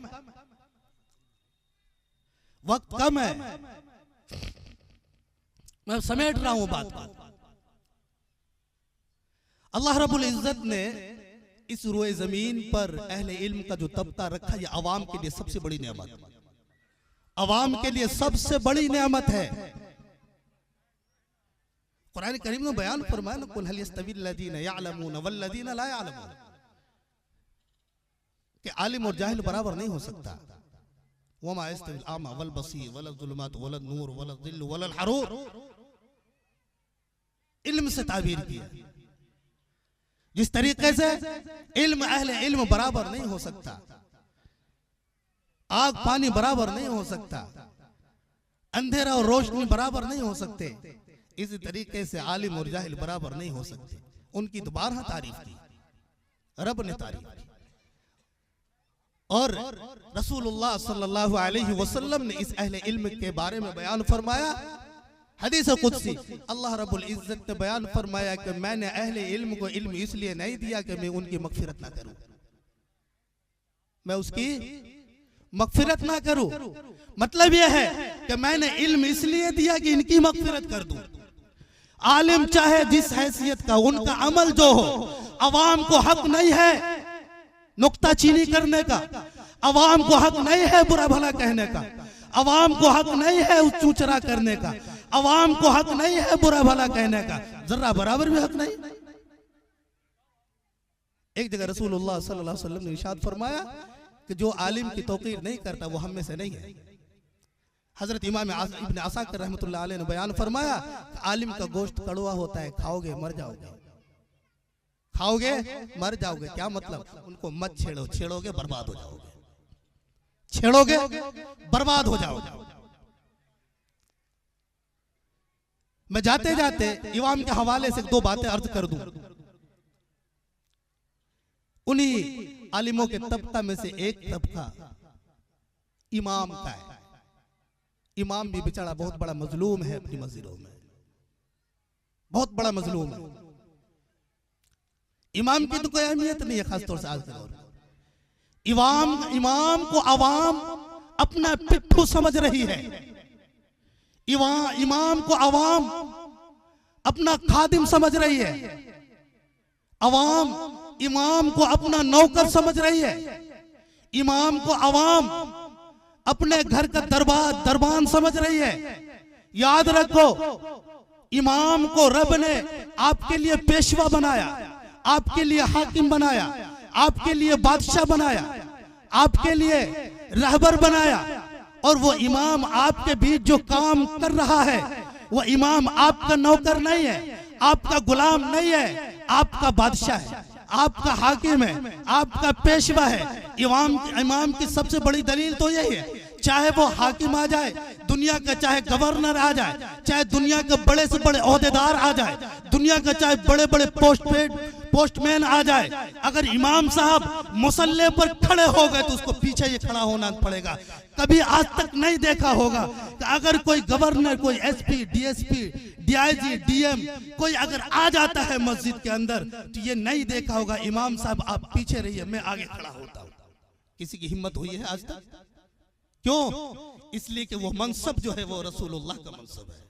वक्त कम है, मैं समेट रहा हूं बात। अल्लाह रब्बुल इज्जत ने इस रोए जमीन पर अहले इल्म का जो तबका रखा, ये अवाम के लिए सबसे बड़ी नेमत, अवाम के लिए सबसे बड़ी नेमत है। कुरान करीम ने बयान फरमाया ना, कुल हल यस्तवी लदीना यअलमून वल्लदीना ला यअलमून, कि आलिम और जाहिल बराबर नहीं हो सकता। वमा यस्तविल आमा वल बसीर वला ज़ुलुमात वला नूर वला ज़िल्लु वला हरूर, इल्म से ताबीर किया। जिस तरीके से इल्म अहले इल्म बराबर नहीं हो सकता, आग पानी बराबर नहीं हो सकता, अंधेरा और रोशनी बराबर नहीं हो सकते, इसी तरीके से आलिम और जाहिल बराबर नहीं हो सकते। उनकी दोबारा तारीफ की, रब ने तारीफ की, और रसूलुल्लाह सल्लल्लाहु अलैहि वसल्लम ने इस अहले इल्म के बारे में बयान फरमाया। हदीस कुदसी अल्लाह रब्बुल इज्जत ने बयान फरमाया कि मैंने अहले इल्म को इल्म इसलिए नहीं दिया कि मैं उनकी मगफिरत ना करूं, मैं उसकी मगफिरत ना करूं। मतलब यह है कि मैंने इल्म इसलिए दिया कि इनकी मगफिरत कर दूं। आलिम चाहे जिस हैसियत का, उनका अमल जो हो, अवाम को हक नहीं है नुक्ता चीनी करने का, अवाम को हक नहीं है बुरा भला कहने का, अवाम को हक नहीं है चूचरा करने का, अवाम को हक नहीं है बुरा भला कहने का, जरा बराबर भी हक नहीं। एक जगह रसूलुल्लाह सल्लल्लाहु अलैहि वसल्लम ने इरशाद फरमाया कि जो आलिम की तौकीर नहीं करता वो हम में से नहीं है। हजरत इमाम इब्न असाकिर रहमतुल्लाह अलैह ने बयान फरमाया, आलिम का गोश्त कड़वा होता है, खाओगे मर जाओगे, खाओगे मर जाओगे। क्या मतलब? उनको मत छेड़ो, छेड़ोगे बर्बाद हो जाओगे, छेड़ोगे बर्बाद हो जाओगे। मैं जाते जाते इमाम के हवाले से दो बातें अर्ज कर दूं। उन्हीं आलिमों के तबका में से एक तबका इमाम का है। इमाम भी बेचारा बहुत बड़ा मजलूम है अपनी मस्जिदों में, बहुत बड़ा मजलूम है। इमाम की तो कोई अहमियत नहीं है, खासतौर से आज के दौर में। इमाम को अवाम अपना पिट्ठू समझ रही है, इमाम को अवाम अपना खादिम समझ रही है, अवाम इमाम को अपना नौकर समझ रही है, इमाम को अवाम अपने घर का दरबान समझ रही है। याद रखो, इमाम को रब ने आपके लिए पेशवा बनाया, आपके लिए हाकिम बनाया, आपके लिए बादशाह बनाया, आपके लिए रहबर बनाया, और वो इमाम आपके बीच जो काम कर रहा है वो इमाम आपका नौकर नहीं है, आपका गुलाम नहीं है, आपका बादशाह है, आपका हाकिम है, आपका पेशवा है। इमाम की सबसे बड़ी दलील तो यही है, चाहे वो हाकिम आ जाए दुनिया का चाहे गवर्नर आ जाए, चाहे दुनिया के बड़े से बड़े ओहदेदार आ जाए, दुनिया का चाहे बड़े बड़े पोस्टमैन आ जाए, अगर इमाम साहब मुसल्ले पर खड़े हो गए तो उसको पीछे ये खड़ा होना पड़ेगा। कभी आज तक नहीं देखा होगा कि अगर कोई गवर्नर, कोई एसपी, डीएसपी, डीआईजी, डीएम कोई अगर आ जाता है मस्जिद के अंदर तो ये नहीं देखा होगा इमाम साहब आप पीछे रहिए, मैं आगे खड़ा होता हूँ। किसी की हिम्मत हुई है आज तक? क्यों? इसलिए कि वो मनसब जो है वो रसूलुल्लाह का मनसब है।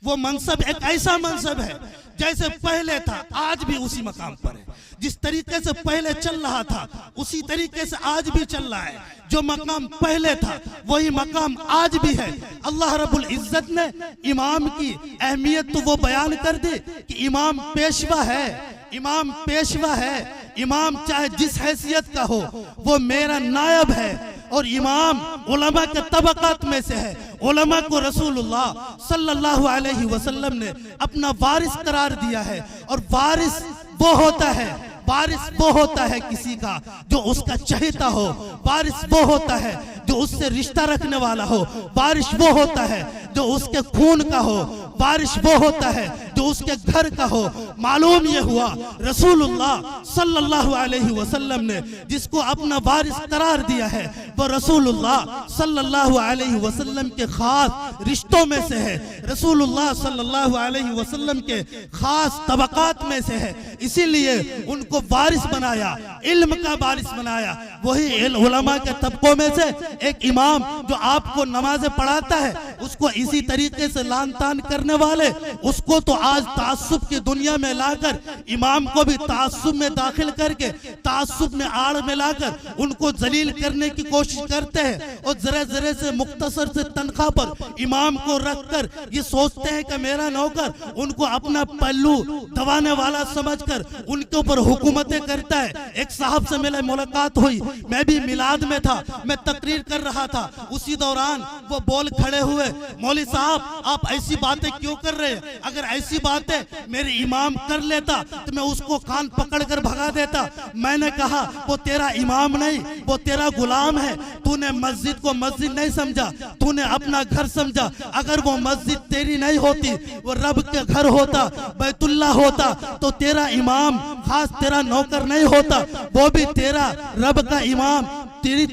वो मनसब एक ऐसा मनसब है जैसे पहले था आज भी उसी मकाम पर है। जिस तरीके से पहले चल रहा था उसी तरीके से आज भी चल रहा है। जो मकाम पहले था वही मकाम आज भी है। अल्लाह रब्बुल इज्जत ने इमाम की अहमियत तो वो बयान कर दी कि इमाम पेशवा है, इमाम पेशवा है। इमाम चाहे जिस हैसियत का हो वो मेरा नायब है। और इमाम उलमा के तबकात में से है। उलमा को रसूलुल्लाह सल्लल्लाहु अलैहि वसल्लम ने अपना वारिस करार दिया है। और वारिस वो होता है, वारिस वो होता है किसी का जो उसका चहेता हो, वारिस वो होता है जो उससे रिश्ता रखने वाला हो, वारिस वो होता है जो उसके खून का हो, वारिस वो होता है जो उसके घर का हो। मालूम ये हुआ रसूलुल्लाह सल्लल्लाहु अलैहि वसल्लम ने जिसको अपना वारिस करार दिया है वो रसूलुल्लाह सल्लल्लाहु अलैहि वसल्लम के खास रिश्तों में से है, रसूलुल्लाह सल्लल्लाहु अलैहि वसल्लम के खास तबकात में से है। इसीलिए उनको वारिस बनाया, इल्म का वारिस बनाया। वही उलमा के तबकों में से एक इमाम जो आपको नमाजें पढ़ाता है उसको इसी तरीके से लान तान करने वाले उसको तो आज तासुब की दुनिया में लाकर इमाम को भी तासुब में दाखिल करके तासुब में आड़ में लाकर उनको जलील करने की कोशिश करते हैं। और जरा जरा से मुख्तसर से तनख्वाह पर इमाम को रखकर ये सोचते हैं कि मेरा नौकर, उनको अपना पल्लू दबाने वाला समझकर उनके ऊपर हुकूमतें करता है। एक साहब से मेरी मुलाकात हुई, मैं भी मिलाद में था, मैं तकरीर कर रहा था। उसी दौरान वो बोल खड़े हुए, मौलवी साहब आप ऐसी बातें क्यों कर रहे हैं? अगर ऐसी बातें मेरे इमाम कर लेता तो मैं उसको कान पकड़कर भगा देता। मैंने कहा वो तेरा इमाम नहीं, वो तेरा गुलाम है। तूने मस्जिद को मस्जिद नहीं समझा, तूने अपना घर समझा। अगर वो मस्जिद तेरी नहीं होती, वो रब के घर होता, बैतुल्लाह होता, तो तेरा इमाम खास तेरा नौकर नहीं होता, वो भी तेरा रब का इमाम तेरी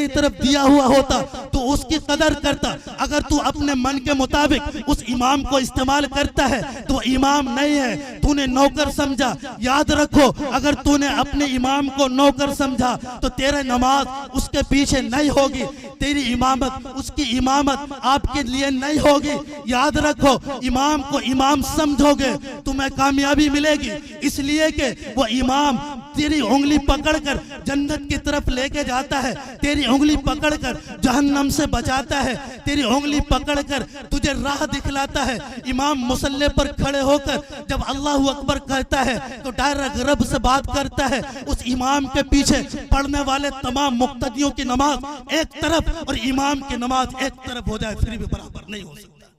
तरफ दिया हुआ होता तो उसकी कदर करता। अगर तू अपने मन के मुताबिक उस इमाम को इस्तेमाल करता है तो इमाम नहीं है, तूने नौकर समझा। याद रखो, अगर तूने अपने इमाम को नौकर समझा तो तेरा नमाज उसके पीछे नहीं होगी, तेरी इमामत उसकी इमामत आपके लिए नहीं होगी। याद रखो, इमाम को इमाम समझोगे तुम्हें कामयाबी मिलेगी, इसलिए कि वो इमाम तेरी उंगली पकड़कर जन्नत की तरफ लेके जाता है, तेरी उंगली पकड़कर जहन्नम से बचाता है, तेरी उंगली पकड़कर तुझे राह दिखलाता है। इमाम मुसल्ले पर खड़े होकर जब अल्लाहु अकबर कहता है तो डायरेक्ट रब से बात करता है। उस इमाम के पीछे पढ़ने वाले तमाम मुक्तदियों की नमाज एक तरफ और इमाम की नमाज एक तरफ हो जाए फिर भी बराबर नहीं हो सकता।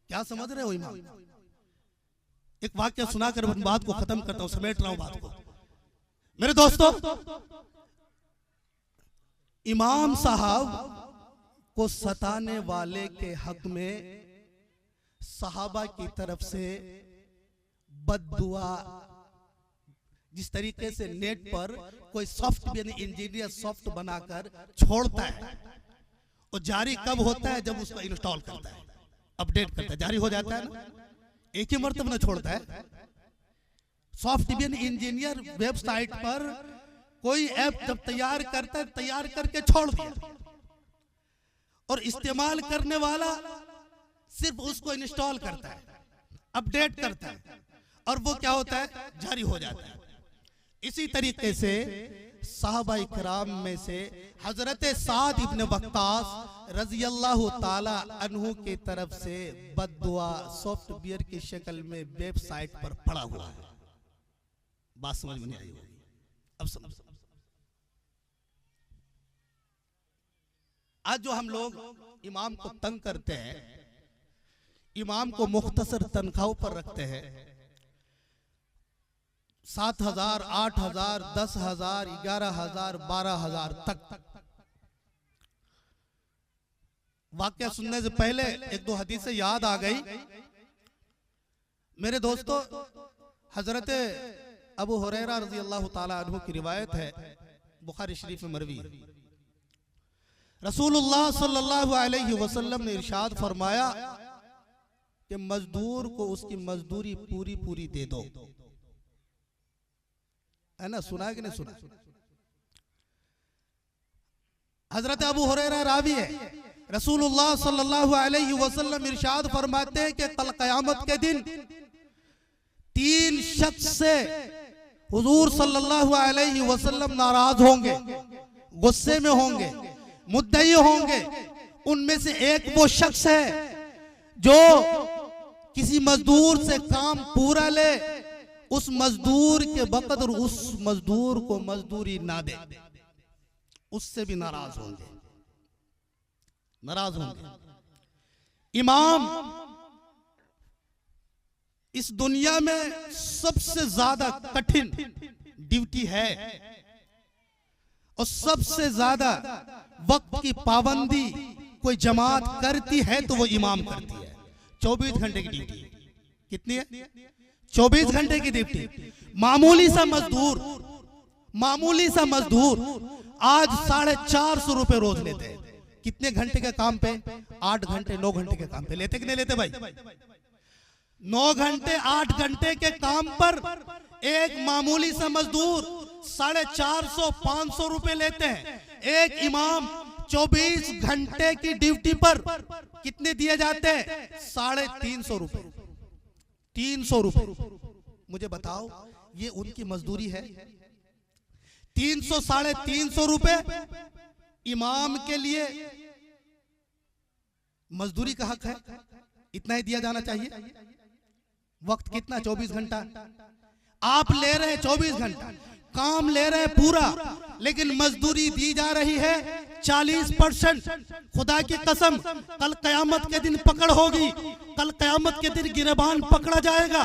क्या समझ रहे हो इमाम? एक वाक्य सुनाकर बात को खत्म करता हूं, समेट रहा हूं बात को। मेरे दोस्तों, इमाम साहब को सताने वाले के हक में सहाबा की तरफ से बद्दुआ, जिस तरीके से नेट पर कोई सॉफ्टवेयर इंजीनियर सॉफ्ट बनाकर छोड़ता है, वो जारी कब होता है? जब उसको इंस्टॉल करता है, अपडेट करता है, जारी हो जाता है ना, एक ही मर्तबा छोड़ता है। सॉफ्टवेयर इंजीनियर वेबसाइट पर कोई ऐप जब तैयार करता है, तैयार करके छोड़ दिया और इस्तेमाल करने वाला सिर्फ उसको इंस्टॉल करता है, अपडेट करता है और वो क्या होता है? जारी हो जाता है। इसी तरीके से सहाबा इकराम में से हजरत साद इब्न वक्कास रज़ी अल्लाह ताला अन्हु की तरफ से बद्दुआ सॉफ्टवेयर की शक्ल में वेबसाइट पर पड़ा हुआ है। बात समझ में नहीं आई होगी, अब समझ। आज जो हम लोग इमाम को तंग करते हैं, इमाम को मुख्तसर तनख्वाहों पर रखते हैं, 7,000, 8,000, 10,000, 11,000, 12,000 तक वाकया सुनने से पहले एक दो हदीसें याद आ गई। मेरे दोस्तों, हजरत अबू हुरैरा रज़ी अल्लाह ताला अन्हु की रिवायत है, बुखारी शरीफ में मरवी है। रसूलुल्लाह सल्लल्लाहु अलैहि वसल्लम ने इरशाद फरमाया कि मजदूर को उसकी मजदूरी पूरी पूरी दे दो। है ना, सुना है कि नहीं सुना? हजरत अबू हुरैरा रावी है, रसूलुल्लाह सल्लल्लाहु अलैहि वसल्लम इरशाद फरमाते हैं कि कल क़यामत के दिन 3 शख्स से हुजूर सल्लल्लाहु अलैहि वसल्लम नाराज होंगे, गुस्से में होंगे, मुद्दई होंगे। उनमें से एक वो शख्स है जो किसी मजदूर से काम पूरा ले, उस मजदूर के बकदर उस मजदूर को मजदूरी ना दे, उससे भी नाराज होंगे, नाराज होंगे। इमाम इस दुनिया में सबसे ज्यादा कठिन ड्यूटी है और सबसे ज्यादा वक्त की पाबंदी कोई जमात करती है तो वो इमाम करती है। 24 घंटे की ड्यूटी। कितनी है? 24 घंटे की ड्यूटी। मामूली सा मजदूर आज 450 रुपए रोज लेते हैं। कितने घंटे के काम पे? 8 घंटे 9 घंटे के काम पे लेते कि नहीं लेते भाई? 9 घंटे 8 घंटे के काम पर एक मामूली सा मजदूर 450-500 रुपए लेते हैं। एक इमाम 24 घंटे की ड्यूटी पर कितने दिए जाते हैं? 350 रुपए। 300 रुपए। मुझे बताओ, ये उनकी मजदूरी है? 300-350 रुपए इमाम के लिए मजदूरी का हक है, इतना ही दिया जाना चाहिए। वक्त कितना? 24 घंटा। आप ले रहे हैं 24 घंटा, काम ले रहे हैं पूरा, लेकिन मजदूरी दी जा रही है 40%। खुदा की कसम, कल कयामत के दिन पकड़ होगी, कल कयामत के दिन गिरबान पकड़ा जाएगा,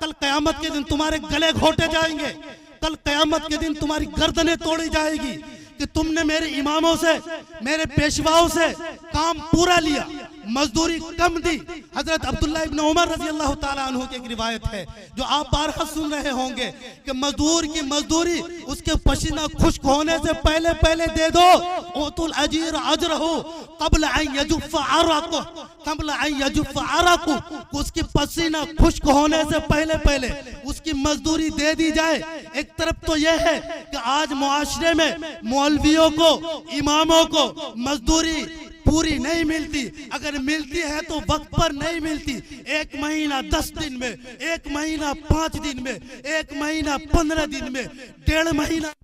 कल कयामत के दिन तुम्हारे गले घोटे जाएंगे, कल कयामत के दिन तुम्हारी गर्दनें तोड़ी जाएगी कि तुमने मेरे इमामों से, मेरे पेशवाओं से काम पूरा लिया, मजदूरी कम दी। हजरत अब्दुल्लाह इब्न उमर रज़ी अल्लाह ताला अन्हु की एक रिवायत है जो आप बारहा सुन रहे होंगे कि मजदूर की मजदूरी उसके पसीना खुश्क होने से पहले पहले दे दो। उतुल अजीर अजरहु क़ब्ल अन यजुफ़ अरक़ु, क़ब्ल अन यजुफ़ अरक़ु। उसकी पसीना खुश्क होने से पहले पहले उसकी मजदूरी दे दी जाए। एक तरफ तो यह है कि आज मुआशरे में मौलवियों को, इमामों को मजदूरी पूरी नहीं मिलती, अगर मिलती है तो वक्त पर नहीं मिलती। 1 महीना 10 दिन में, 1 महीना 5 दिन में, 1 महीना 15 दिन में, 1.5 महीना।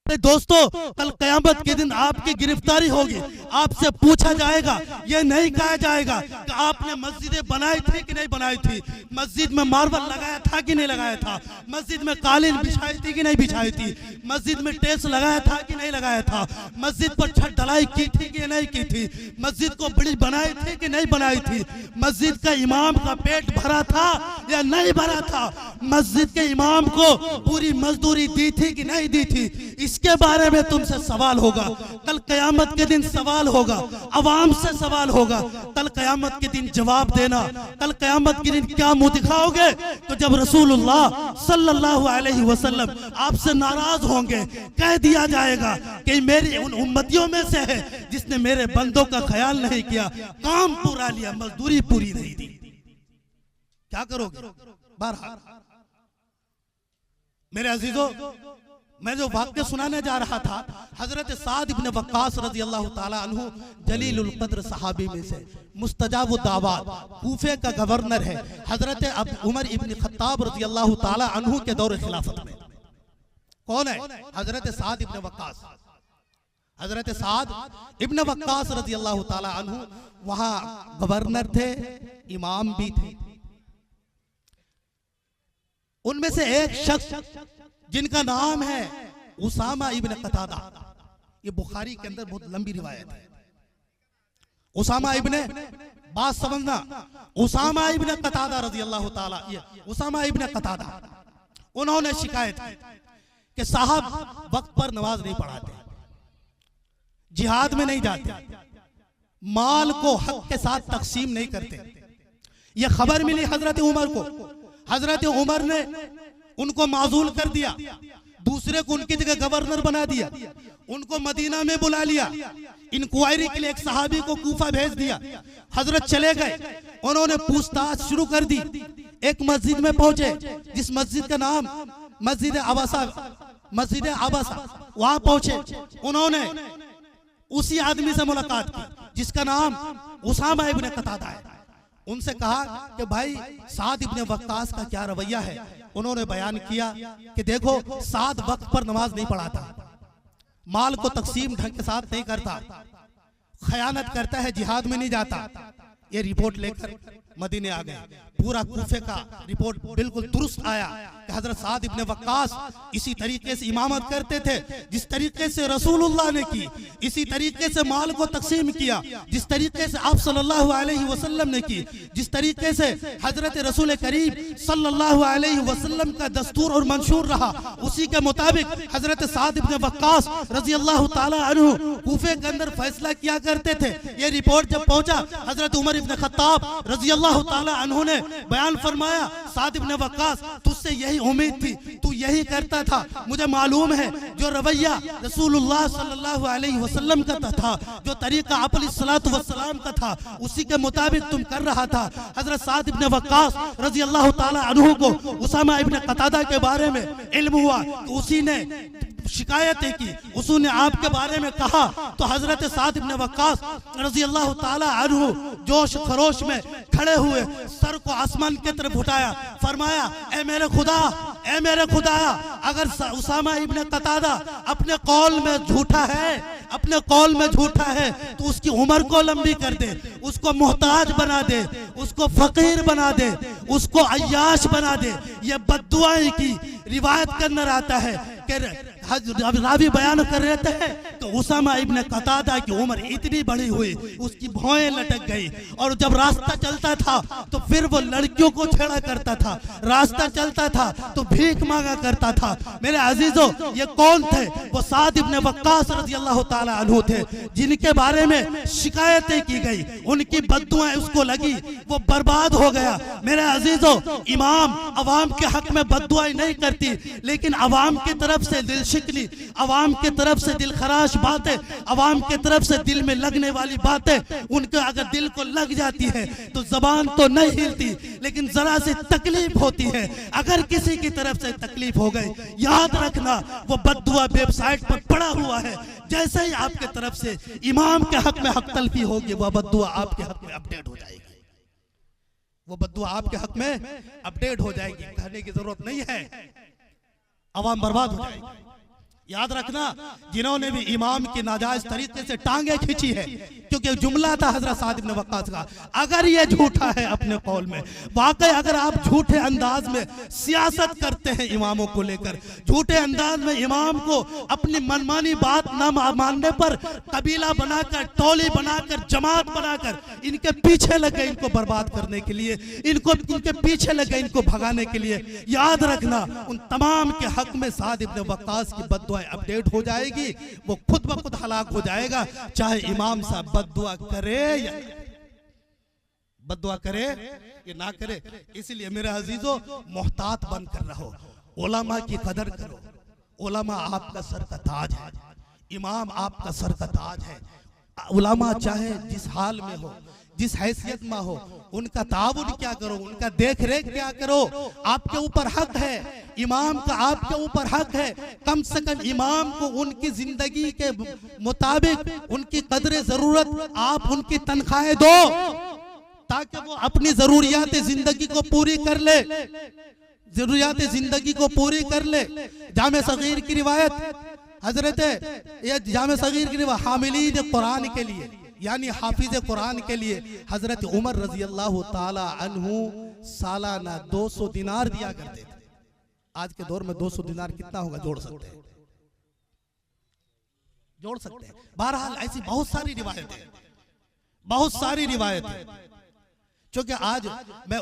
दोस्तों, कल कयामत के दिन आपकी गिरफ्तारी होगी, आपसे पूछा जाएगा, यह नहीं कहा जाएगा कि आपने मस्जिदें बनाई थी कि नहीं बनाई थी, मस्जिद में मार्बल लगाया था कि नहीं लगाया था, मस्जिद में कालीन बिछाई थी कि नहीं बिछाई थी, मस्जिद में टेल्स लगाया था कि नहीं लगाया था, मस्जिद पर छत ढलाई की थी कि नहीं की थी, मस्जिद को ब्रिज बनाई थी कि नहीं बनाई थी, मस्जिद का इमाम का पेट भरा था या नहीं भरा था, मस्जिद के इमाम को पूरी मजदूरी दी थी कि नहीं दी थी, इसके बारे में तुमसे सवाल होगा। कल कयामत के दिन सवाल होगा, अवाम से सवाल होगा। कल कयामत के दिन जवाब देना। कल कयामत के दिन क्या मुंह दिखाओगे? तो जब रसूलुल्लाह सल्लल्लाहु अलैहि वसल्लम आपसे नाराज होंगे, कह दिया जाएगा कि मेरी उन उम्मतियों में से है जिसने मेरे बंदों का ख्याल नहीं किया, काम पूरा लिया, मजदूरी पूरी नहीं दी। क्या करोगे? बहरहाल मेरे अजीजों, मैं जो वाक्य सुनाने जा रहा था, हजरत साद इब्न वक्कास रज़ी अल्लाह ताला अन्हु जलीलुल क़द्र सहाबी में से, मुस्तजाबुद दावात, कूफे का गवर्नर है, हजरत उमर इब्न खत्ताब रज़ी अल्लाह ताला अन्हु के दौर खिलाफत में। कौन है? हजरत साद इब्न वक्कास। हजरत साद इब्न वक्कास रज़ी अल्लाह ताला अन्हु वहां गवर्नर थे, इमाम भी थे। उनमें से एक शख्स जिनका नाम है उसामा इब्न कतादा, ये बुखारी के अंदर बहुत लंबी रिवायत है। उसामा इब्न, बात समझना, उसामा इब्न कतादा रजी अल्लाह ताला, ये उसामा इब्न कतादा, उन्होंने शिकायत की कि साहब वक्त पर नमाज नहीं पढ़ाते, जिहाद में नहीं जाते, माल को हक के साथ तकसीम नहीं करते। यह खबर मिली हजरत उमर को। हजरत उमर ने उनको माजूल कर दिया, दूसरे को उनकी जगह गवर्नर बना दिया, उनको मदीना में बुला लिया, इंक्वायरी के लिए एक सहाबी को कूफा भेज दिया। हजरत चले गए, उन्होंने पूछताछ शुरू कर दी। एक मस्जिद में पहुंचे, जिस मस्जिद का नाम मस्जिद आबासा, वहां पहुंचे। उन्होंने उसी आदमी से मुलाकात की जिसका नाम उसामा इब्न कतादा है। उनसे कहा कि भाई साद इब्न वक्कास का क्या रवैया है। उन्होंने बयान किया कि देखो साद वक्त पर नमाज नहीं पढ़ाता, माल को तकसीम ढंग के साथ नहीं करता, खयानत करता है, जिहाद में नहीं जाता। ये रिपोर्ट लेकर मदीने आ गए। पूरा कूफे का रिपोर्ट बिल्कुल दुरुस्त आया कि हजरत साद इब्न वक्कास इसी तरीके से इमामत करते थे जिस तरीके से रसूलुल्लाह ने की, इसी तरीके से माल को तकसीम किया जिस तरीके से आप सल्लल्लाहु अलैहि वसल्लम ने की, जिस तरीके से हजरत रसूल करीम सल्लल्लाहु अलैहि वसल्लम का दस्तूर और मंशूर रहा, उसी के मुताबिक हजरत साद इब्न वक्कास रजी अल्लाह ताला अन्हु कूफे के अंदर फैसला किया करते थे। ये रिपोर्ट जब पहुंचा, हजरत उमर इब्न खत्ताब रजी अल्लाह ताला अन्हु ने बयान फरमाया, साद इब्न वक्कास तुझसे यही उम्मीद थी, तू यही करता था। मुझे मालूम है जो रवैया रसूलुल्लाह सल्लल्लाहु अलैहि वसल्लम का था, जो तरीका आप अलैहिस्सलातु वस्सलाम का था, उसी के मुताबिक तुम कर रहा था। हजरत साद इब्न वक्कास रजी अल्लाह ताला अन्हु को उसामा इब्न कतादा के बारे में इल्म हुआ तो उसी ने शिकायतें की, उसने आपके बारे में कहा तो हजरत साद इब्न वक्कास रजी अल्लाह ताला अन्हु जोश खरोश में खड़े हुए, सर को आसमान की तरफ उठाया, फरमाया, ए मेरे खुदा, ए मेरे खुदाया, अगर उसामा इब्न कतादा अपने कौल में झूठा है, अपने कौल में झूठा है तो उसकी उम्र को लंबी कर दे, उसको मोहताज बना दे, उसको फकीर बना दे, उसको अय्याश बना दे। ये बद्दुआएं की रिवायत के अंदर आता है कि रावी बयान कर रहे थे तो उसामा इब्न कतादा की उम्र इतनी बड़ी हुई, उसकी भौएं लटक गई, और जब रास्ता चलता था तो फिर वो लड़कियों को छेड़ा करता था, रास्ता चलता था तो भीख मांगा करता था। मेरे अजीजों, ये कौन थे? वो साद इब्न वक्कास रजी अल्लाह ताला अन्हु थे, जिनके बारे में शिकायतें की गई, उनकी बद्दुआएं उसको लगी, वो बर्बाद हो गया। मेरे अजीजों, इमाम अवाम के हक में बद्दुआएं नहीं करती, लेकिन अवाम की तरफ से दिल शिकली, अवाम की तरफ से दिल खराश बातें, अवाम की तरफ से दिल में लगने वाली बातें उनके अगर दिल को लग जाती है तो जबान तो नहीं हिलती, लेकिन जरा सी तकलीफ होती है। अगर किसी की तरफ से तकलीफ हो गई, याद रखना वो बद्दुआ वेबसाइट पर पड़ा हुआ है। जैसे ही आपके तरफ से इमाम के हक में हक तलफी होगी, वह बद्दुआ आपके हक में अपडेट हो जाएगी, वो बद्दुआ आपके हक में अपडेट हो जाएगी। कहने की जरूरत नहीं है, अवाम बर्बाद हो जाएगी। याद रखना, जिन्होंने भी इमाम की नाजायज तरीके से टांगे खींची है, क्योंकि जुमला था हजरत साद इब्न वक्कास का, अगर ये झूठा है अपने कौल में, वाकई अगर आप झूठे अंदाज में सियासत करते हैं इमामों को लेकर, झूठे अंदाज में इमाम को अपनी मनमानी बात न मानने पर कबीला बनाकर, टोली बनाकर, जमात बनाकर इनके पीछे लगे, इनको बर्बाद करने के लिए, इनके पीछे लगे, इनको भगाने के लिए, याद रखना उन तमाम के हक में साद इब्न वक्कास की बद्दुआ अपडेट हो जाएगी, वो खुद ब खुद हलाक हो जाएगा, चाहे इमाम साहब बद्दुआ करे या बद्दुआ करे या ना करे। इसलिए मेरे अजीजों, मोहतात बनकर रहो, उलमा की कदर करो। उलमा आपका सर का ताज है, इमाम आपका सर का ताज है। उलमा चाहे जिस हाल में हो, जिस हैसियत में हो, उनका ताउन क्या करो, उनका देख रेख क्या करो, आपके ऊपर हक है, इमाम का आपके ऊपर हक है। कम से कम इमाम को उनकी जिंदगी के मुताबिक उनकी कदर जरूरत आप उनकी तनख्वाहें दो, ताकि वो अपनी जरूरियात जिंदगी को पूरी कर ले, जरूरियात जिंदगी को पूरी कर ले। जामे सगीर की रिवायत, हजरत ये जामे सगीर की रिवायत हामिलीन कुरान के लिए, यानी हाफिज कुरान के लिए हजरत उमर रजी अल्लाह ताला अन्हु सालाना 200 दिनार दिया करते थे। आज के दौर में 200 दिनार कितना होगा, जोड़ सकते हैं, जोड़ सकते हैं। बहरहाल ऐसी बहुत सारी रिवायतें, बहुत सारी रिवायतें, क्योंकि आज मैं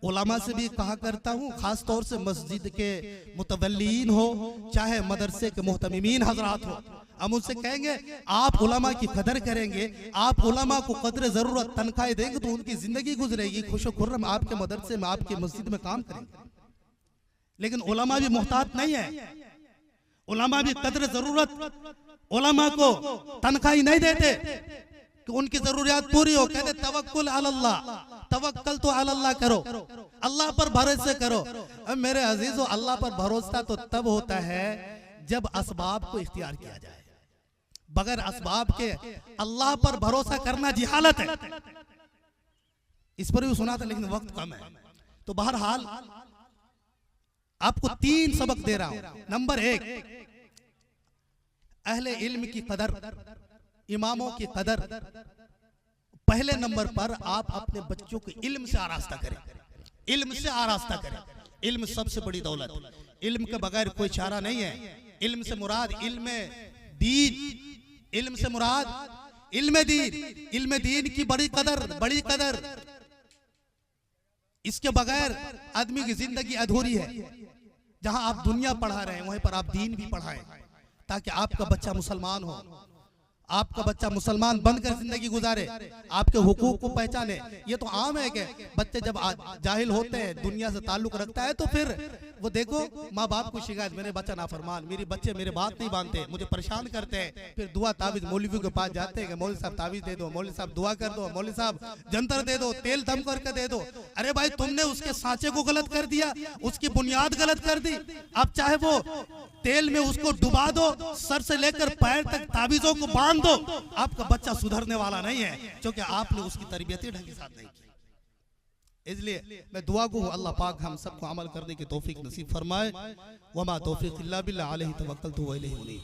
उलमा से भी कहा करता हूँ, खास तौर से मस्जिद के मुतवल्लीन हो चाहे मदरसे के मुहतमिमीन हजरात हो, हम उनसे कहेंगे आप उलमा की कदर करेंगे, आप उलमा को कदर जरूरत तनख्वाह देंगे तो उनकी जिंदगी गुजरेगी, खुशो खुर्रम आपके मदरसे में आपके मस्जिद में काम करेंगे। लेकिन उलमा भी मोहताज नहीं है, उलमा भी कदर जरूरत, उलमा को तनख्वाह नहीं देते कि उनकी जरूरियात पूरी हो, कहते तवक्कुल अल्लाह, तवक्कल तो अल्लाह करो, अल्लाह पर भरोसे करो। अब मेरे अजीजों, अल्लाह पर भरोसा तो तब होता है जब असबाब को इख्तियार किया जाए। बगैर असबाब के अल्लाह पर भरोसा करना जिहालत है। इस पर भी सुना था लेकिन वक्त कम है, तो बहरहाल आपको 3 सबक दे रहा हूं। नंबर 1, अहले इल्म की कदर, इमामों की कदर। पहले नंबर पर आप अपने बच्चों को इल्म से आरास्ता करें, इल्म से आरास्ता करें। इल्म सबसे बड़ी दौलत, इल्म के बगैर कोई चारा नहीं है। इल्म से मुराद इल्म दीन, इल्म से मुराद इल्म दीन, इल्म दीन की बड़ी कदर, बड़ी कदर। इसके बगैर आदमी की जिंदगी अधूरी है। जहां आप दुनिया पढ़ा रहे हैं वहीं पर आप दीन भी पढ़ाएं, ताकि आपका बच्चा मुसलमान हो, आपका बच्चा मुसलमान बनकर जिंदगी गुजारे, आपके हुकूक को पहचाने। ये तो आम है कि बच्चे जब जाहिल होते हैं, दुनिया से ताल्लुक रखता है, तो फिर वो देखो माँ बाप को शिकायत, मेरे बच्चा नाफरमान, मेरे बच्चे मेरे बात नहीं मानते, मुझे परेशान करते हैं। फिर दुआ तावीज मौलवी के पास जाते हैं कि मौलवी साहब तावीज दे दो, मौलवी साहब दुआ कर दो, मौलवी साहब जंतर दे दो, तेल दम करके दे दो। अरे भाई, तुमने उसके सांचे को गलत कर दिया, उसकी बुनियाद गलत कर दी। अब चाहे वो तेल में उसको डुबा दो, सर से लेकर पैर तक तावीजों को बांध दो, आपका बच्चा सुधरने वाला नहीं है, क्योंकि आपने उसकी तरबियत ढंग के साथ नहीं की। इसलिए मैं दुआ को हूँ अल्लाह पाक हम सबको अमल करने की तौफीक नसीब फरमाए। वमा तौफीक इल्ला बिल्लाह अलैहि तवक्कलतु व इलैहि उनीब।